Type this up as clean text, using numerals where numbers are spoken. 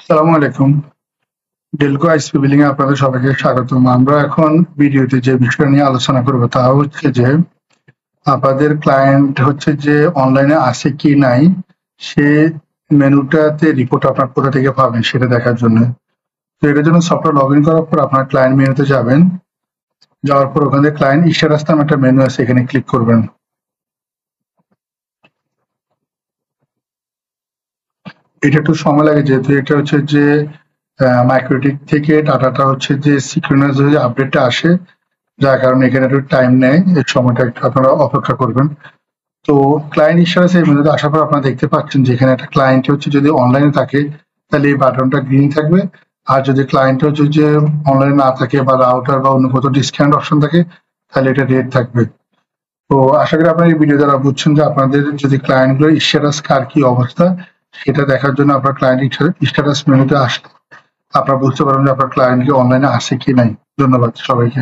আসসালামু আলাইকুম। Delco আইসপি billing এ আপনাদের সবাইকে স্বাগতম। আমরা এখন ভিডিওতে যে বিষয় নিয়ে আলোচনা করব তা হচ্ছে যে আপনাদের ক্লায়েন্ট হচ্ছে যে অনলাইনে আছে কি নাই সে মেনুটাতে রিপোর্ট আপনার কোথা থেকে পাবেন সেটা দেখার জন্য। তো এটার জন্য সফটওয়্যার লগ ইন করার পর আপনার ক্লায়েন্ট মেনুতে যাবেন, যাওয়ার পর ওখানে ক্লায়েন্ট স্ট্যাটাস নামে একটা মেনু আছে, এখানে ক্লিক করবেন। এটা একটু সময় লাগে যেহেতু এটা হচ্ছে যে মাইক্রোটিক থেকে ডাটাটা হচ্ছে যে সিক্রোনাইজ হয়ে আপডেটটা আসে, যার কারণে এখানে একটু টাইম নেয়। এই সময়টা একটু আপনারা অপেক্ষা করবেন। তো ক্লায়েন্ট ইনস্ট্যান্স এর মধ্যে আসার পর আপনারা দেখতে পাচ্ছেন যে এখানে একটা ক্লায়েন্ট হচ্ছে যদি অনলাইনে থাকে তাহলে এই বাটনটা গ্রিন থাকবে, আর যদি ক্লায়েন্ট হচ্ছে যে অনলাইনে না থাকে বা রাউটার বা অন্য কোথাও ডিসকাউন্ট অপশন থাকে তাহলে এটা রেড থাকবে। তো আশা করি আপনার এই ভিডিও দ্বারা বুঝছেন যে আপনাদের যদি ক্লায়েন্টগুলোর স্ট্যাটাস কার কি অবস্থা সেটা দেখার জন্য আপনার ক্লায়েন্ট স্ট্যাটাস মেনুতে আসলে আপনারা বুঝতে পারবেন যে আপনার ক্লায়েন্ট কি অনলাইনে আছে কি নাই। ধন্যবাদ সবাইকে।